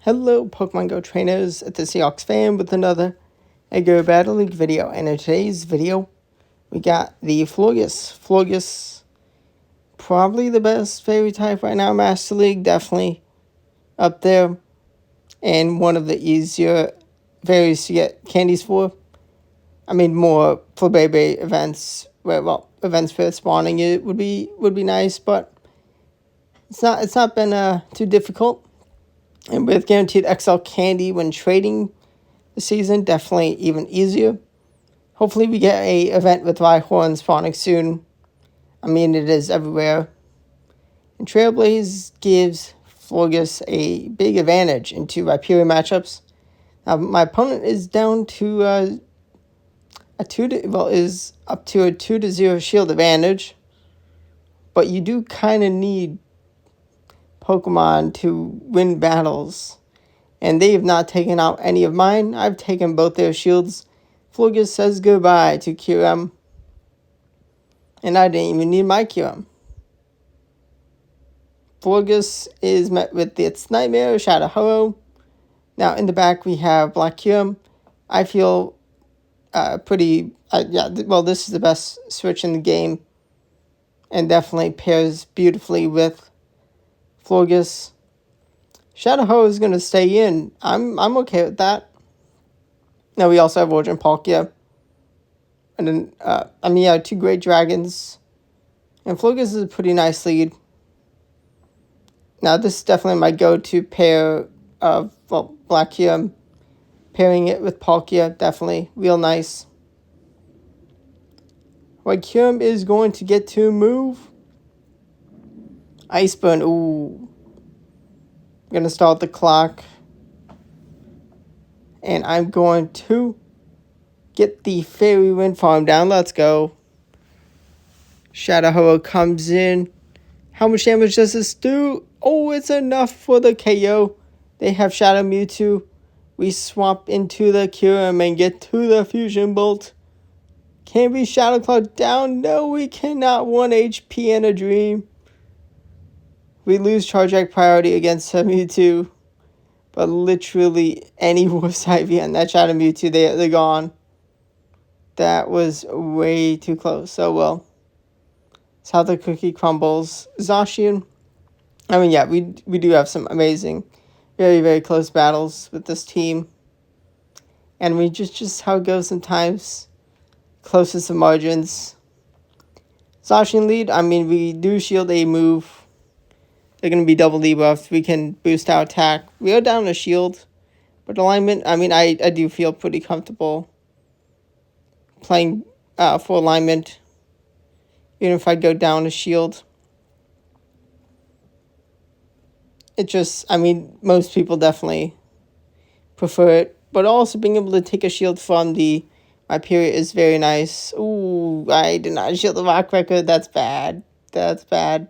Hello, Pokemon Go trainers. It's the Seahawks fan with another Go Battle League video. And in today's video, we got the Florges. Florges, probably the best fairy type right now. Master League, definitely up there. And one of the easier fairies to get candies for. I mean, more for baby events. Events for spawning it would be nice, but it's not been too difficult. And with guaranteed XL candy when trading the season, definitely even easier. Hopefully we get a event with Rhyhorn spawning soon. I mean, it is everywhere. And Trailblaze gives Florges a big advantage in two Rhyperior matchups. Now, my opponent is down to is up to a 2-0 shield advantage. But you do kind of need Pokemon to win battles, and they have not taken out any of mine. I've taken both their shields. Florges says goodbye to QM, and I didn't even need my QM. Florges is met with its Nightmare, Shadow Ho. Now in the back we have Black QM. I feel this is the best switch in the game, and definitely pairs beautifully with Florges. Shadow Ho is going to stay in. I'm okay with that. Now we also have Origin Palkia. And then, two Great Dragons. And Florges is a pretty nice lead. Now this is definitely my go-to pair of, Black Kyurem. Pairing it with Palkia, definitely real nice. White Kyurem is going to get to move. Iceburn, ooh. I'm going to start the clock. And I'm going to get the Fairy Wind Farm down. Let's go. Shadow Ho comes in. How much damage does this do? Oh, it's enough for the KO. They have Shadow Mewtwo. We swap into the Kyurem and get to the Fusion Bolt. Can we Shadow Claw down? No, we cannot. 1 HP and a dream. We lose Charge Act priority against Mewtwo. But literally any Wolf's IV on that Shadow Mewtwo, they're gone. That was way too close. So, well. That's how the cookie crumbles. Zacian. We do have some amazing, very, very close battles with this team. And we just how it goes sometimes. Closest to margins. Zacian lead. We do shield a move. They're going to be double debuffed. We can boost our attack. We are down a shield. But alignment, I do feel pretty comfortable playing for alignment. Even if I go down a shield. It just, most people definitely prefer it. But also being able to take a shield from the Rhyperior is very nice. Ooh, I did not shield the Rock Record. That's bad. That's bad.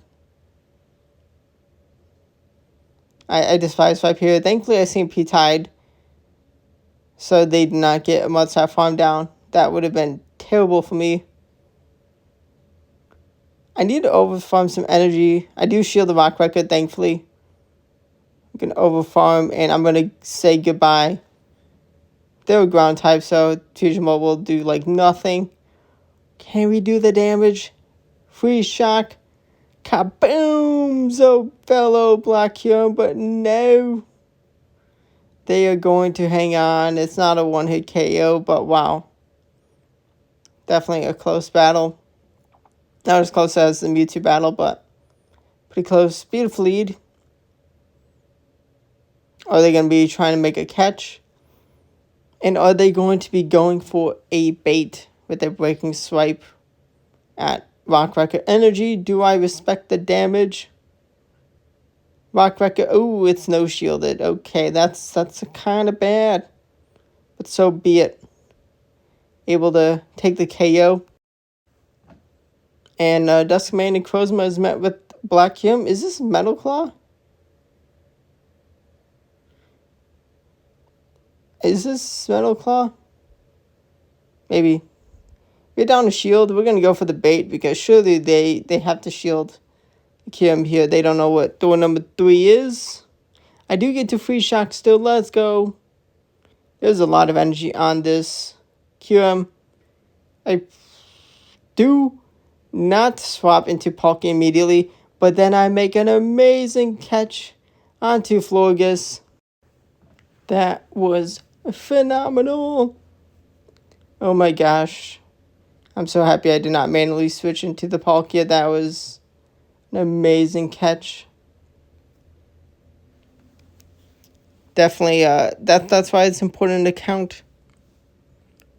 I despise Rhyperior. Thankfully, I seen P-Tide. So they did not get a Mudslap farm down. That would have been terrible for me. I need to overfarm some energy. I do shield the Rock Record, thankfully. I'm going to overfarm, and I'm going to say goodbye. They're a ground type, so Fusion Bolt will do, nothing. Can we do the damage? Freeze Shock. Kaboom! So fellow Black Kyurem, but no. They are going to hang on. It's not a one-hit KO, but wow. Definitely a close battle. Not as close as the Mewtwo battle, but pretty close. Beautiful lead. Are they going to be trying to make a catch? And are they going to be going for a bait with their Breaking Swipe at Rock Record Energy? Do I respect the damage? Rock Record, ooh, it's no shielded. Okay, that's kind of bad. But so be it. Able to take the KO. And Duskmane and Crozma is met with Black Kyurem. Is this Metal Claw? Is this Metal Claw? Maybe. We're down a shield. We're going to go for the bait because surely they have to shield the Kyurem here. They don't know what door number 3 is. I do get to free shock still. Let's go. There's a lot of energy on this QM. I do not swap into Palkia immediately, but then I make an amazing catch onto Florges. That was phenomenal. Oh my gosh. I'm so happy I did not manually switch into the Palkia. That was an amazing catch. Definitely, that's why it's important to count.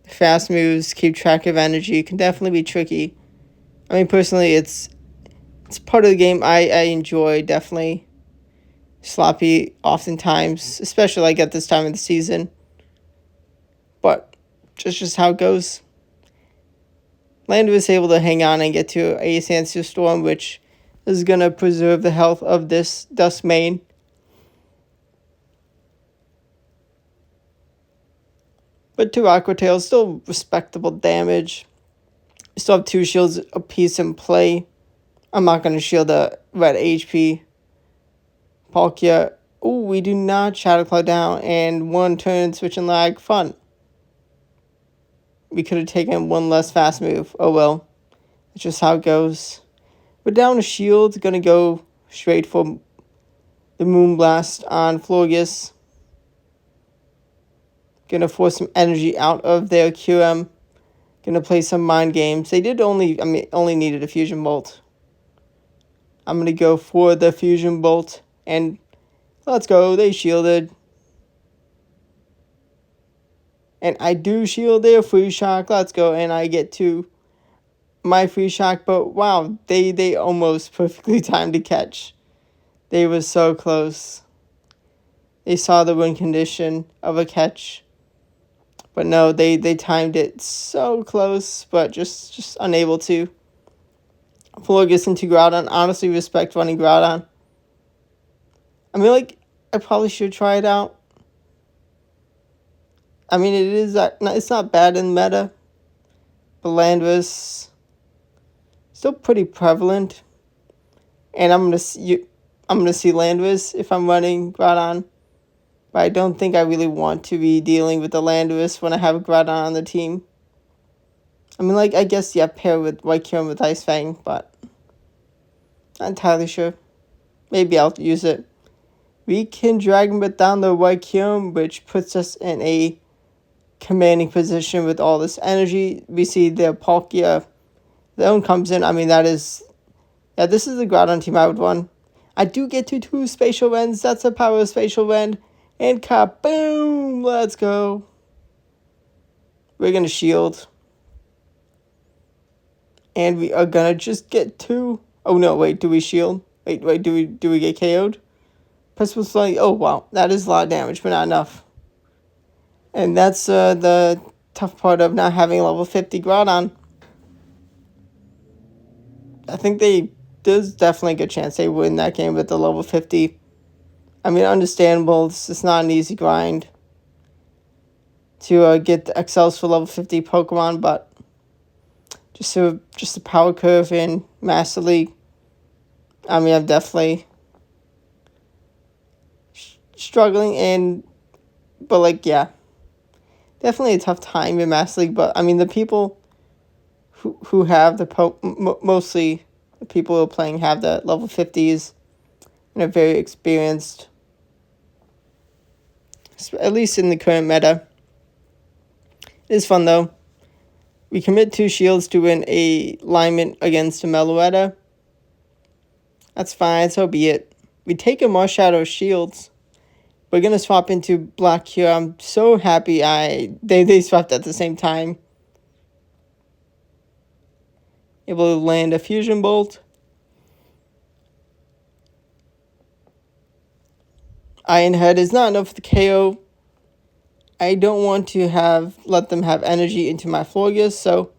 Fast moves, keep track of energy. It can definitely be tricky. I mean, personally, it's part of the game I enjoy, definitely. Sloppy oftentimes, especially like at this time of the season. But just how it goes. Land was able to hang on and get to a Sandstorm, which is going to preserve the health of this Dust main. But 2 Aqua Tails, still respectable damage. Still have 2 shields apiece in play. I'm not going to shield a red HP. Palkia. Ooh, we do not Shadow Claw down. And 1 turn, switch and lag. Fun. We could have taken 1 less fast move. Oh well. It's just how it goes. We're down a shield. Going to go straight for the Moonblast on Florges. Going to force some energy out of their QM. Going to play some mind games. They did only needed a Fusion Bolt. I'm going to go for the Fusion Bolt. And let's go. They shielded. And I do shield their free shock. Let's go. And I get to my free shock. But wow, they almost perfectly timed to catch. They were so close. They saw the win condition of a catch. But no, they timed it so close, but just unable to. Florges into Groudon. Honestly, respect running Groudon. I mean, like, I probably should try it out. I mean, it's not bad in meta. But Landorus still pretty prevalent. And I'm gonna see Landorus if I'm running Groudon. But I don't think I really want to be dealing with the Landorus when I have Groudon on the team. I mean, like, I guess, yeah, pair with White Kyurem with Ice Fang, but not entirely sure. Maybe I'll use it. We can Dragon Breath down the White Kyurem, which puts us in a commanding position with all this energy. We see the Palkia. The own comes in. I mean, this is the Groudon team I would run. I do get to 2 Spatial Rends. That's the power of Spatial Rend. And kaboom! Let's go. We're going to shield. And we are going to just get 2. Oh, no, wait, do we shield? Wait, do we get KO'd? Principal Slowly. Oh, wow, that is a lot of damage, but not enough. And that's the tough part of not having a level 50 Groudon. I think there's definitely a good chance they win that game with the level 50. I mean, understandable. It's not an easy grind to get the XLs for level 50 Pokemon, but just the power curve in Master League. I mean, I'm definitely struggling but like, yeah, definitely a tough time in Master League. But I mean, the people who have mostly the people who are playing have the level 50s and are very experienced. At least in the current meta. It is fun, though. We commit 2 shields to win a alignment against a Meloetta. That's fine, so be it. We take a Marshadow shields. We're going to swap into Black here. I'm so happy they swapped at the same time. Able to land a Fusion Bolt. Iron Head is not enough for the KO. I don't want to let them have energy into my Florges, so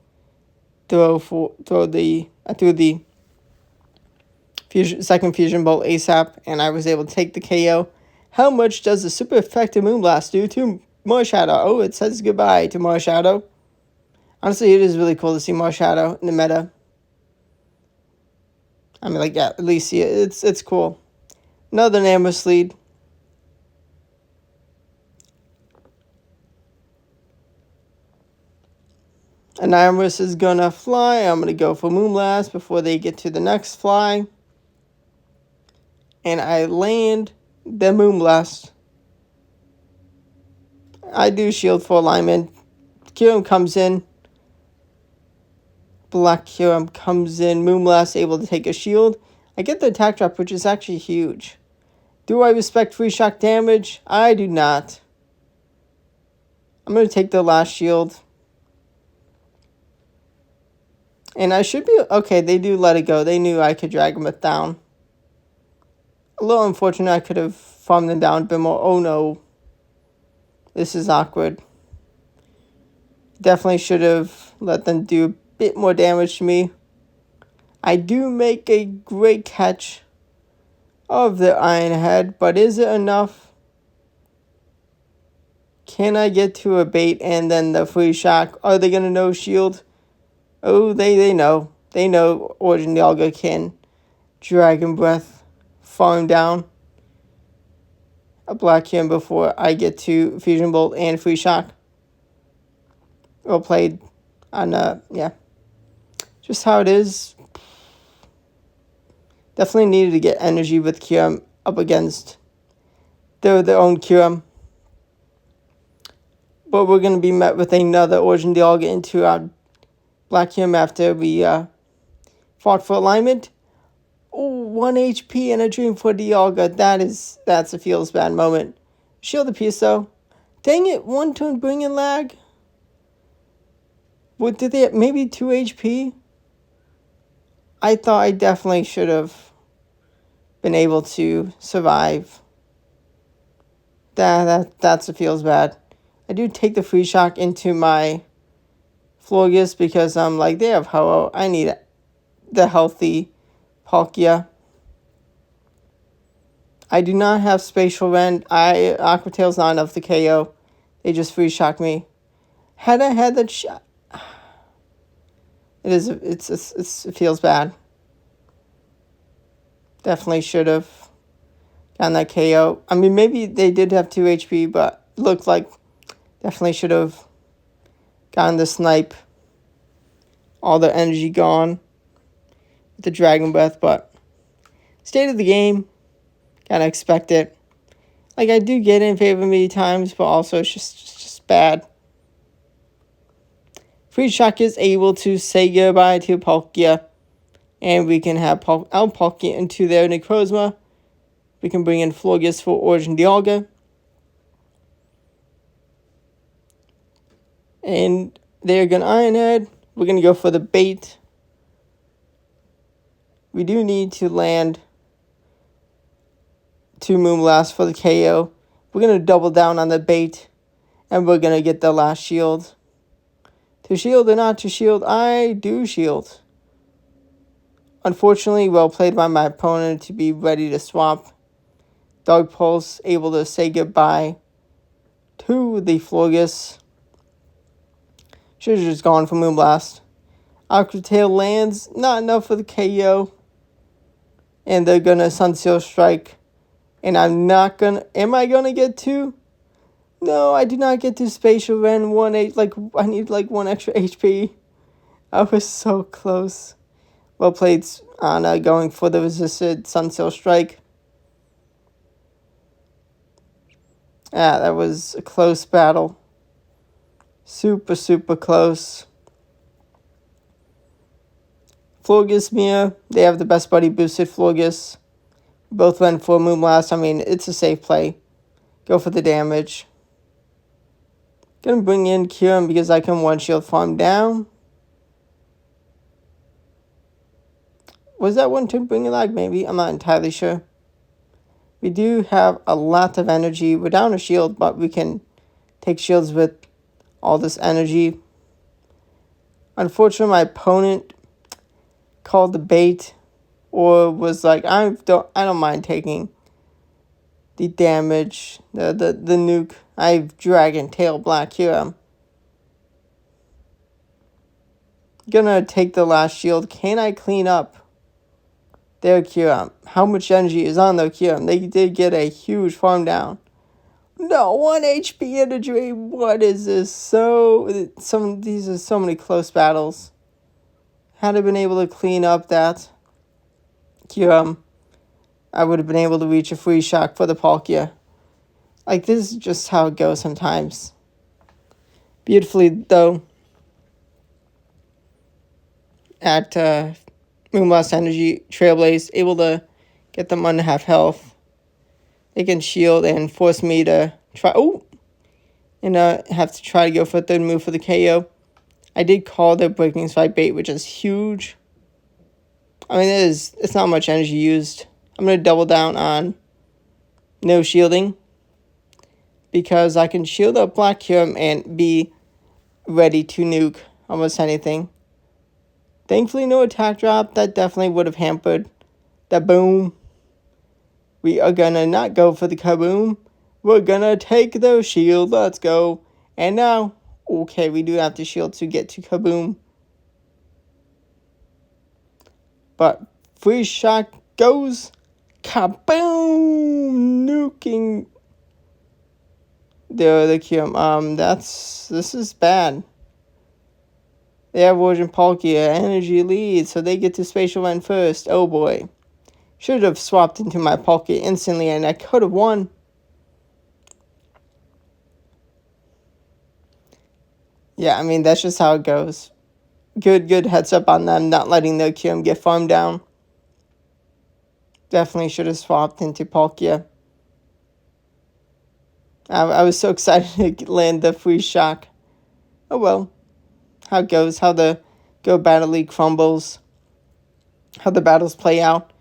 throw the second Fusion Bolt ASAP, and I was able to take the KO. How much does the super effective Moonblast do to Marshadow? Oh, it says goodbye to Marshadow. Honestly, it is really cool to see Marshadow in the meta. I mean, like, yeah, at least see it. It's cool. Another Nameless lead. Anonymous is gonna fly. I'm gonna go for Moonblast before they get to the next fly. And I land the Moonblast. I do shield for alignment. Kyurem comes in. Black Kyurem comes in. Moonblast able to take a shield. I get the attack drop, which is actually huge. Do I respect free shock damage? I do not. I'm going to take the last shield. And I should be... Okay, they do let it go. They knew I could drag them down. A little unfortunate. I could have farmed them down a bit more. Oh, no. This is awkward. Definitely should have let them do a bit more damage to me. I do make a great catch of the Iron Head, but is it enough? Can I get to a bait and then the free shock? Are they going to no shield? Oh, they know. They know Origin Dialga can Dragon Breath farm down a Black Kyurem before I get to Fusion Bolt and free shock. Well played on, yeah. Just how it is. Definitely needed to get energy with Kyurem up against their own Kyurem. But we're going to be met with another Origin Dialga into our Black Kyurem after we fought for alignment. Oh, 1 HP and a dream for Dialga. That's a feels bad moment. Shield the piece though. Dang it, one turn bring in lag. What did they have? Maybe 2 HP? I thought I definitely should have been able to survive. That's a feels bad. I do take the free shock into my Florges because I'm like, they have Ho-Oh. I need the healthy Palkia. I do not have Spatial Rend. Aqua Tail's not enough to KO. They just free shock me. Had I had that shot, it feels bad. Definitely should have gotten that KO. I mean, maybe they did have 2 HP, but looked like definitely should have gotten the snipe. All their energy gone with the Dragon Breath, but state of the game, gotta expect it. Like, I do get it in favor of me times, but also it's just bad. Free Shock is able to say goodbye to Palkia, and we can have out Palkia into their Necrozma. We can bring in Florges for Origin Dialga. And they're going to Iron Head. We're going to go for the bait. We do need to land 2 Moonblast for the KO. We're going to double down on the bait. And we're going to get the last shield. To shield or not to shield? I do shield. Unfortunately, well played by my opponent to be ready to swap. Dark Pulse able to say goodbye to the Florges. Should have just gone for Moonblast. Aqua Tail lands. Not enough for the KO. And they're going to Sunseal Strike. And I'm not going to... Am I going to get 2? No, I do not get to Spatial Rend. I need like 1 extra HP. I was so close. Well played on going for the resisted Sunseal Strike. That was a close battle. Super close. Florges, Mia, they have the best buddy boosted Florges. Both went for Moonblast. I mean, it's a safe play. Go for the damage. Gonna bring in Kyurem because I can one shield farm down. Was that one to bring a lag? Maybe. I'm not entirely sure. We do have a lot of energy. We're down a shield, but we can take shields with all this energy. Unfortunately, my opponent called the bait or was like, I don't mind taking the damage, the nuke. I have Dragon Tail Black Kyurem. Gonna take the last shield. Can I clean up their Kyurem? How much energy is on their Kyurem? They did get a huge farm down No, 1 HP in a dream. What is this? These are so many close battles. Had I been able to clean up that Kyurem, I would have been able to reach a free shock for the Palkia. Like, this is just how it goes sometimes. Beautifully, though, at Moonblast Energy, Trailblaze, able to get them under half health. They can shield and force me to try... Oh! And have to try to go for a third move for the KO. I did call the Breaking Spike bait, which is huge. I mean, it's not much energy used. I'm going to double down on no shielding, because I can shield up Black Kyurem and be ready to nuke almost anything. Thankfully, no attack drop. That definitely would have hampered the boom. We are going to not go for the kaboom. We're going to take the shield. Let's go. And now, okay, we do have to shield to get to kaboom. But free shock goes kaboom, nuking the Kyurem. This is bad. They have Origin Palkia, energy lead, so they get to Spatial Vent first. Oh boy. Should have swapped into my Palkia instantly, and I could have won. Yeah, I mean, that's just how it goes. Good heads up on them, not letting the Kyurem get farmed down. Definitely should have swapped into Palkia. I was so excited to land the free shock. Oh well. How it goes, how the Go Battle League crumbles, how the battles play out.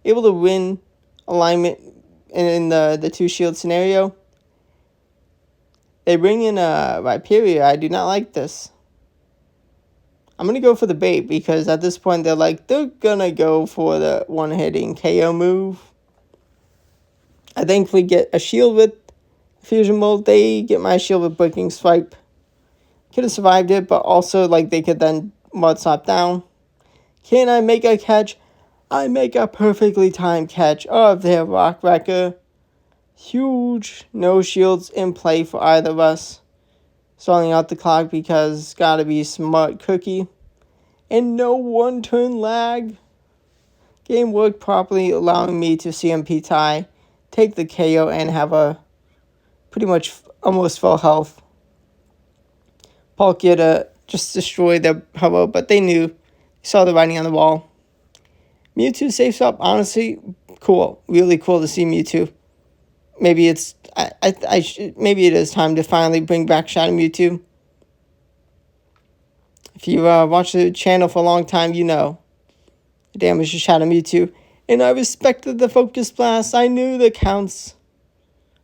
Able to win alignment in the two shield scenario. They bring in Rhyperior. I do not like this. I'm going to go for the bait, because at this point they're going to go for the one-hitting KO move. I thankfully get a shield with Fusion Bolt. They get my shield with Breaking Swipe. Could have survived it, but also they could then Mud Slap down. Can I make a catch? I make a perfectly timed catch of their Rock Wrecker. Huge. No shields in play for either of us. Stalling out the clock because gotta be smart cookie. And no one-turn lag. Game worked properly, allowing me to CMP tie, take the KO, and have a pretty much almost full health. Palkia to just destroy the hobo, but they saw the writing on the wall. Mewtwo safe up, honestly, cool. Really cool to see Mewtwo. Maybe maybe it is time to finally bring back Shadow Mewtwo. If you watched the channel for a long time, you know the damage to Shadow Mewtwo. And I respected the Focus Blast. I knew the counts.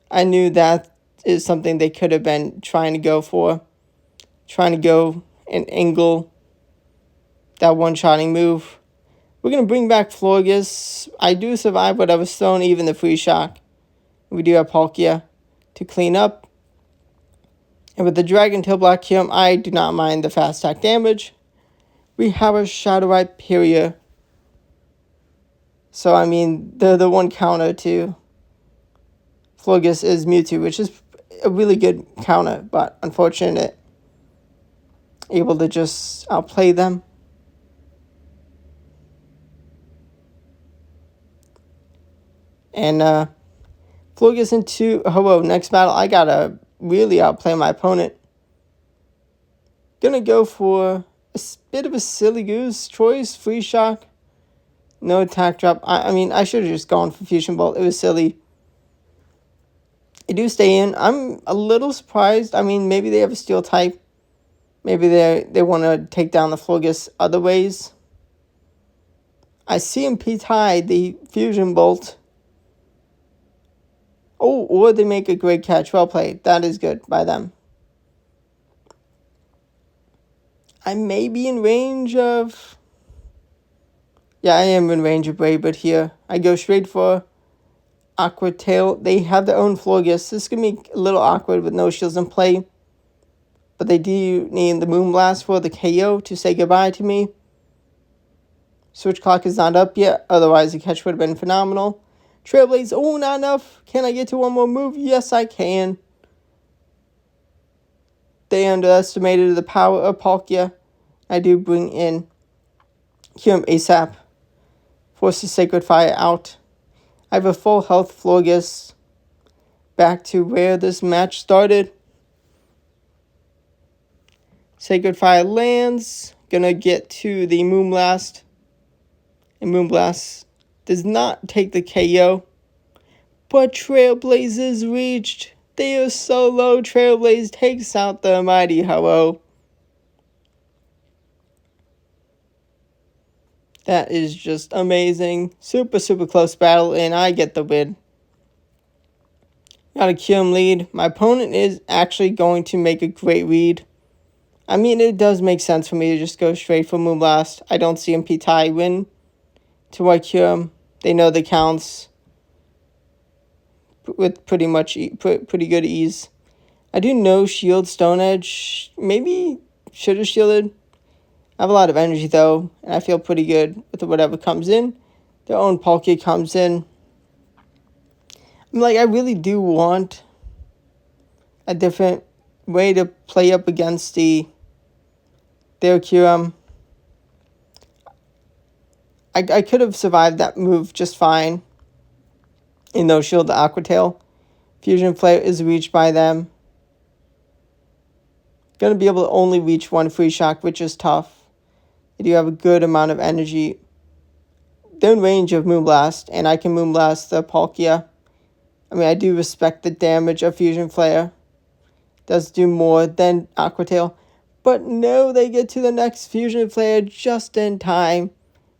I knew that is something they could have been trying to go for. Trying to go and angle that one-shotting move. We're going to bring back Florges. I do survive whatever's thrown, even the free shock. We do have Palkia to clean up. And with the Dragon Tail Black Kyurem, I do not mind the fast attack damage. We have a Shadow Rhyperior. So, I mean, the one counter to Florges is Mewtwo, which is a really good counter, but unfortunate. Able to just outplay them. And Florges into Ho-Oh. Next battle, I gotta really outplay my opponent. Gonna go for a bit of a silly goose choice. Free shock. No attack drop. I mean, I should have just gone for Fusion Bolt. It was silly. I do stay in. I'm a little surprised. I mean, maybe they have a steel type. Maybe they want to take down the Florges other ways. I CMP tied the Fusion Bolt. Oh, or they make a great catch. Well played. That is good by them. I may be in range of... Yeah, I am in range of Brave, but here I go straight for Aqua Tail. They have their own Florges. This is going to be a little awkward with no shields in play. But they do need the Moonblast for the KO to say goodbye to me. Switch clock is not up yet. Otherwise, the catch would have been phenomenal. Trailblaze. Oh, not enough. Can I get to one more move? Yes, I can. they underestimated the power of Palkia. I do bring in Kyurem ASAP. Forces Sacred Fire out. I have a full health Florges. Back to where this match started. Sacred Fire lands. Gonna get to the Moonblast. And Moonblast does not take the KO. But Trailblazers reached. They are so low. Trailblaze takes out the mighty Ho-Oh. That is just amazing. Super, super close battle, and I get the win. Got a Kyurem lead. My opponent is actually going to make a great read. I mean, it does make sense for me to just go straight for Moonblast. I don't see MP win to White Kyurem. They know the counts with pretty good ease. I do know Shield Stone Edge. Maybe should have shielded. I have a lot of energy, though, and I feel pretty good with whatever comes in. Their own Palkia comes in. I really do want a different way to play up against their Kyurem. I could have survived that move just fine. Shield the Aqua Tail. Fusion Flare is reached by them. Going to be able to only reach one free shock, which is tough. They do have a good amount of energy. They're in range of Moonblast, and I can Moonblast the Palkia. I do respect the damage of Fusion Flare. Does do more than Aqua Tail. But no, they get to the next Fusion Flare just in time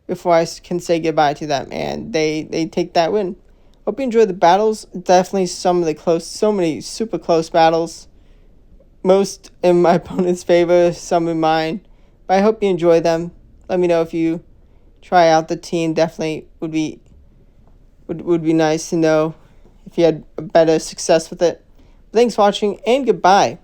before I can say goodbye to them, and they take that win. Hope you enjoyed the battles. Definitely so many super close battles. Most in my opponent's favor, some in mine. But I hope you enjoy them. Let me know if you try out the team. Definitely would be nice to know if you had better success with it. Thanks for watching, and goodbye.